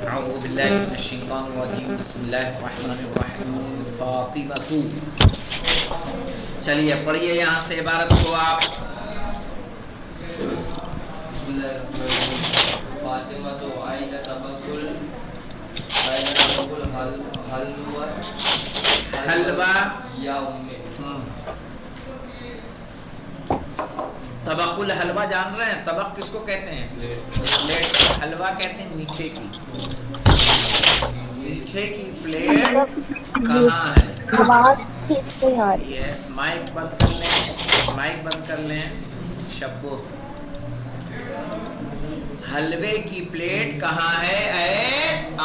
اعوذ باللہ من الشیطان الرجیم بسم اللہ الرحمن الرحیم فاطمۃ. چلیے پڑھیے یہاں سے عبارت کو آپ. فاطمۃ عین تبکل حلوہ یا ام. طبق الحلوہ جان رہے ہیں؟ طبق کس کو کہتے ہیں؟ پلیٹ. حلوہ کہتے ہیں میٹھے کی. میٹھے کی پلیٹ کہاں ہے؟ صحیح ہے. مائک بند کر لیں، مائک بند کر لیں. شبو حلوے کی پلیٹ کہاں ہے اے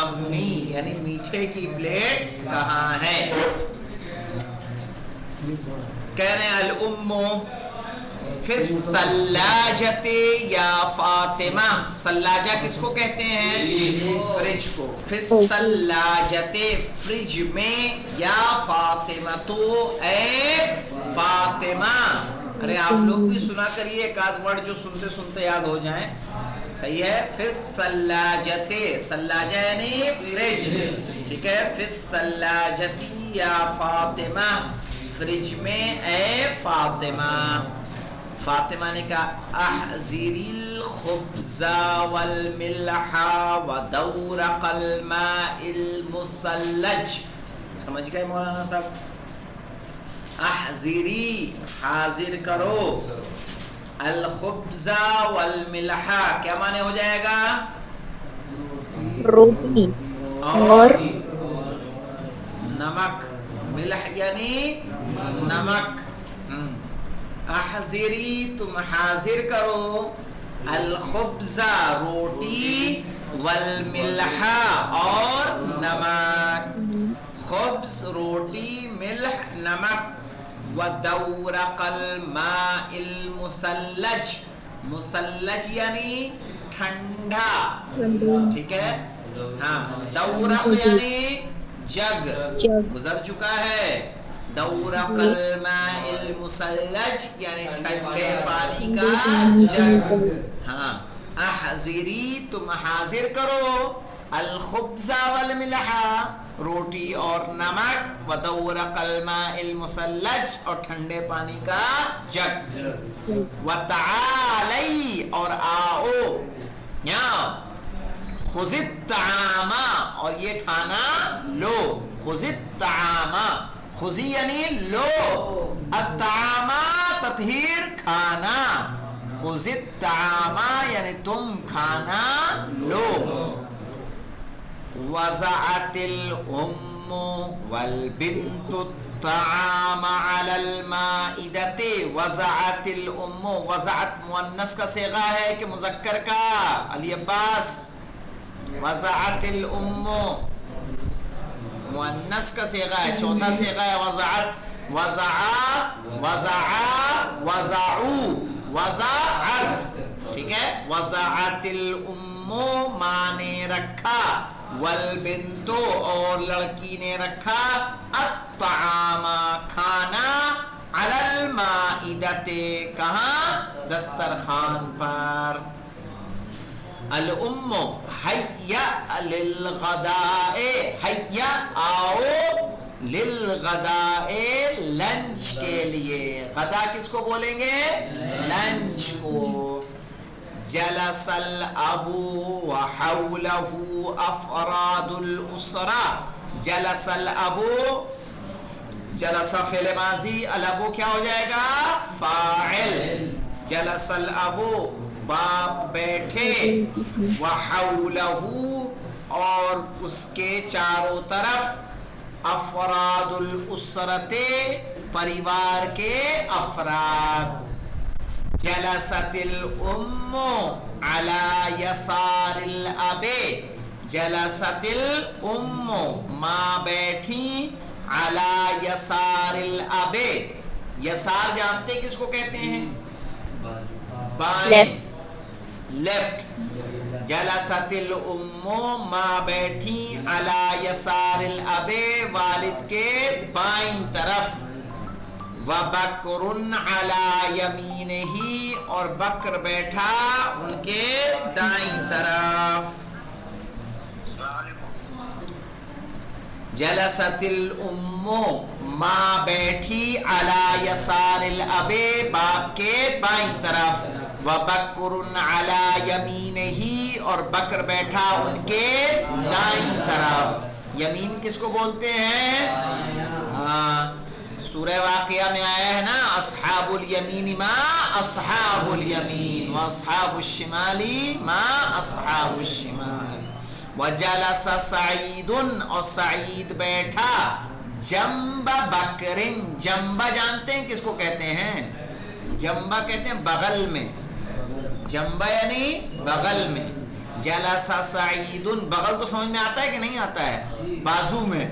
امی؟ یعنی میٹھے کی پلیٹ کہاں ہے؟ کہہ رہے ہیں الام فی الثلاجۃ یا فاطمہ. ثلاجہ کس کو کہتے ہیں؟ فریج کو. فی الثلاجۃ فریج میں، یا فاطمہ تو اے فاطمہ. ارے آپ لوگ بھی سنا کریے ایک آدھ ورڈ جو سنتے سنتے یاد ہو جائیں. صحیح ہے. فی الثلاجۃ، ثلاجہ یعنی فریج، ٹھیک ہے. فی الثلاجۃ یا فاطمہ، فریج میں اے فاطمہ. فاطمہ نے کہا احذری الخبز والملح ودورق الماء المثلج. سمجھ گئے مولانا صاحب؟ احذری حاضر کرو، الخبز والملح کیا معنی ہو جائے گا؟ روٹی اور نمک. ملح یعنی نمک. احذری تم حاضر کرو، الخبز روٹی، والملح اور نمک. خبز روٹی، ملح نمک. ودورق الماء المثلج، مثلج یعنی ٹھنڈا، ٹھیک ہے. ہاں دورق یعنی جگ، گزر چکا ہے. دورق الماء المثلج یعنی ٹھنڈے پانی کا جگ. ہاں احذری تم حاضر کرو، الخبز والملح روٹی اور نمک، ودورق الماء المثلج اور ٹھنڈے پانی کا جگ. وتعالی اور آؤ، یہاں خذ الطعام اور یہ کھانا لو. خذ الطعام، خذی یعنی لو، الطعام تطہیر کھانا. خذ الطعام یعنی تم کھانا لو. وضعت الام والبنت الطعام على المائدة. وضعت الام، وضعت مؤنث کا صیغہ ہے کہ مذکر کا؟ علی عباس. وضعت الام مؤنث کا صیغہ ہے، چوتھا صیغہ ہے وضعت. وضع، وضع، وضعوا، وضعت، ٹھیک ہے. وضعت الام ماں نے رکھا، والبنت اور لڑکی نے رکھا، الطعام کھانا، علی المائدۃ کہاں؟ دسترخوان پر. الام حیّ للغداء، حیّ آؤ، للغداء لنچ کے لیے. غدا کس کو بولیں گے؟ لنچ کو. جلس الاب وحولہ افراد الاسرہ. جلس الاب، جلس فعل ماضی، الاب کیا ہو جائے گا؟ فاعل. جلس الاب باپ بیٹھے، وحولہ اور اس کے چاروں طرف، افراد الاسرۃ پریوار کے افراد. جلست الام علی یسار الاب، جلست الام ماں بیٹھی، علی یسار الاب. یسار جانتے کس کو کہتے ہیں؟ بائیں، لیفٹ. جلست الام ماں بیٹھی، علی یسار الاب والد کے بائیں طرف. وبکر علی یمینہ اور بکر بیٹھا ان کے دائیں طرف. जलसतिल उम्मो, माँ बैठी अला यसारिल अबे, बाप के बाईं तरफ, व बकरुन अला यमीनिही, और बकर बैठा उनके दाईं तरफ। यमीन किसको बोलते हैं? हाँ, सूरह वाक़िया में आया है ना, अस्हाबुल यमीन मा अस्हाबुल यमीन व अस्हाबुश शिमाली मा अस्हाबुश शिमाल। वजलस सईदुन, और सईद बैठा, जंबा बकरिन, जंबा जानते हैं किसको कहते हैं? जंबा कहते हैं बगल में, जंबा यानी बगल में। जलसा सईदुन, बगल तो समझ में आता है कि नहीं आता है? बाजू में,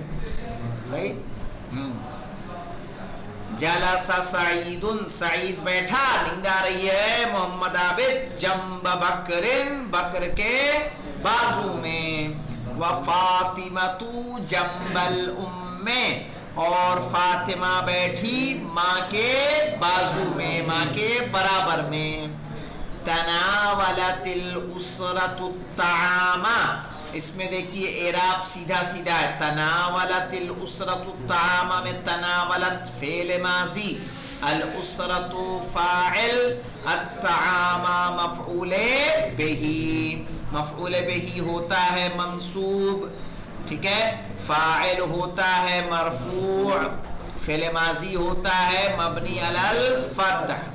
सही। जलसा सईदुन, सईद बैठा, नींद आ रही है मोहम्मद आबिद, जंब बकरिन, बकर के बाजू में। व फातिमतु जंबल उम्मे, और फातिमा बैठी माँ के बाजू में, माँ के बराबर में। तनावलतिल उसरतु तामा, इसमें देखिए एराब सीधा सीधा है। तनावलतिल उसरतु तामा में तनावलत फेल माजी, अल उसरतु फाइल, अत्तामा मफऊले बिही, मफऊले बिही होता है मंसूब, ठीक है। फाइल होता है मरफू, फेल माजी होता है मबनी अलल फतह।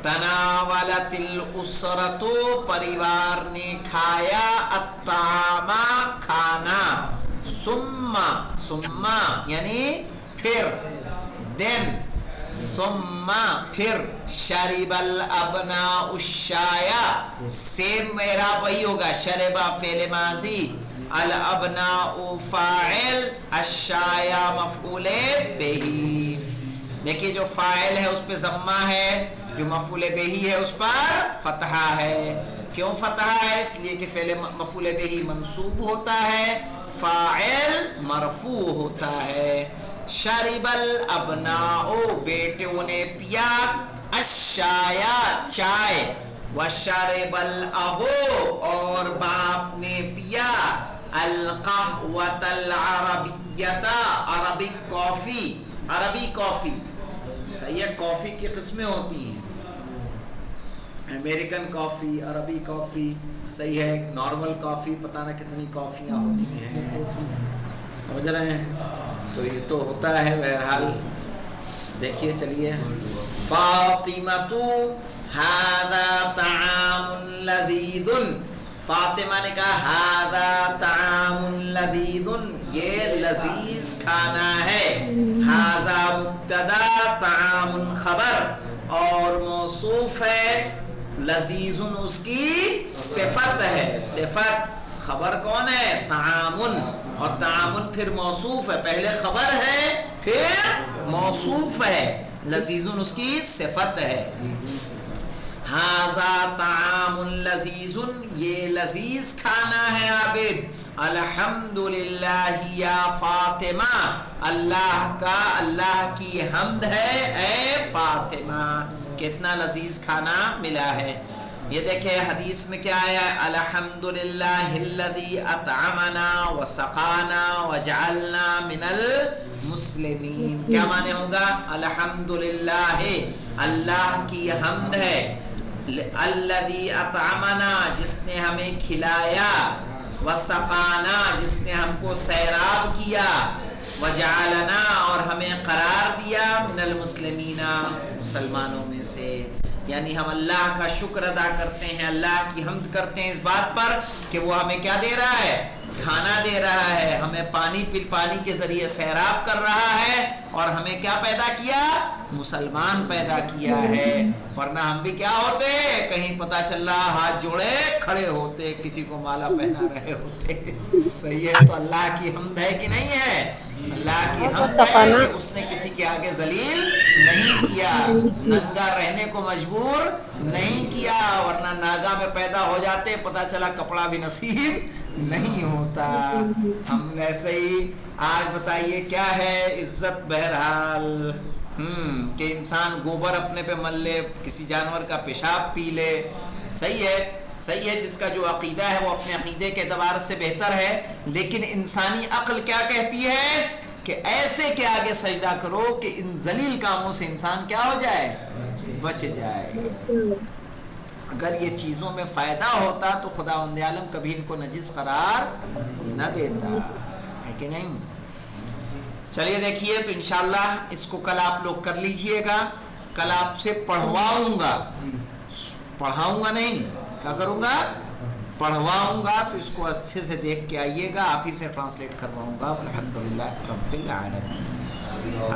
तनावलतिल उसरतो, परिवार ने खाया, अत्तामा खाना, सुम्मा, सुम्मा यानी फिर, देन, सुम्मा फिर, शरिबल अबना उशाया, सेम मेरा वही होगा, शरिबा फेल माजी, अल अबना फाइल, अशाया मफऊले बिही। देखिए जो फाइल है उस पे जम्मा है, जो मफूले बेही है उस पर फतहा है। क्यों फतहा है? इसलिए कि फेले मफूले बेही मंसूब होता है, फाइल मरफू होता है। शरिबल अबनाओ, बेटों ने पिया, अशाया चाय, व शरिबल अबो, और बाप ने पिया, अल कहवतल अरबियता, अरबिक कॉफी, अरबी कॉफी, सही है। कॉफी की किस्में होती हैं, अमेरिकन कॉफी, अरबी कॉफी, सही है, नॉर्मल कॉफी, पता ना कितनी कॉफियां होती हैं, समझ रहे हैं? तो ये तो होता है बहरहाल। देखिए चलिए, फातिमतु हादा तामुन लजीदुन, फातिमा ने कहा हादा तामुन लजीदुन, ये लजीज खाना है। हाजा मुब्तदा, तामुन खबर, और मौसूफ है, लजीजुन उसकी सिफत है, सिफत। खबर कौन है? तामुन, और तामुन फिर मौसूफ है, पहले खबर है फिर मौसूफ है, लजीजुन उसकी सिफत है। हाजा तामुन लजीजुन, ये लजीज खाना है आबिद। अल्हम्दुलिल्लाह या फातिमा, अल्लाह का, अल्लाह की हम्द है ए फातिमा, कितना लजीज खाना मिला है। ये देखे हदीस में क्या आया, अल्हम्दुलिल्लाहिल्लज़ी अतअमना व सक़ाना व जअलना मिनल मुस्लिमीन। क्या माने होगा? अल्हम्दुलिल्लाह, अल्लाह की हम्द है, अल्लज़ी अतअमना, जिसने हमें खिलाया, व सक़ाना, जिसने हमको सैराब किया, व जअलना, और हमें करार दिया, मिनल मुस्लिमीना, मुसलमानों में से। यानी हम अल्लाह का शुक्र अदा करते हैं, अल्लाह की हम्द करते हैं इस बात पर कि वो हमें क्या दे रहा है? खाना दे रहा है, हमें पानी के जरिए सैराब कर रहा है, और हमें क्या पैदा किया? मुसलमान पैदा किया है। वरना हम भी क्या होते, कहीं पता चल रहा हाथ जोड़े खड़े होते, किसी को माला पहना रहे होते। सही है, तो अल्लाह की हम्द है कि नहीं है? अल्लाह की हम्द है कि उसने किसी के आगे जलील नहीं किया, नंगा रहने को मजबूर नहीं किया, वरना नागा में पैदा हो जाते, पता चला कपड़ा भी नसीब नहीं होता। हम वैसे ही आज बताइए क्या है इज्जत बहरहाल, कि इंसान गोबर अपने पे मल ले, किसी जानवर का पेशाब पी ले, सही है, صحیح ہے، جس کا جو عقیدہ ہے وہ اپنے عقیدے کے اعتبار سے بہتر ہے، لیکن انسانی عقل کیا کہتی ہے کہ ایسے کے آگے سجدہ کرو کہ ان ذلیل کاموں سے انسان کیا ہو جائے، بچ جائے۔ اگر یہ چیزوں میں فائدہ ہوتا تو خداوند عالم کبھی ان کو نجس قرار نہ دیتا ہے کہ نہیں۔ چلیے دیکھیے، تو انشاءاللہ اس کو کل آپ لوگ کر لیجئے گا، کل آپ سے پڑھواؤں گا، پڑھاؤں گا نہیں، کیا کروں گا، پڑھواؤں گا، تو اس کو اچھے سے دیکھ کے آئیے گا، آپ ہی سے ٹرانسلیٹ کرواؤں گا۔ الحمدللہ رب العالمین۔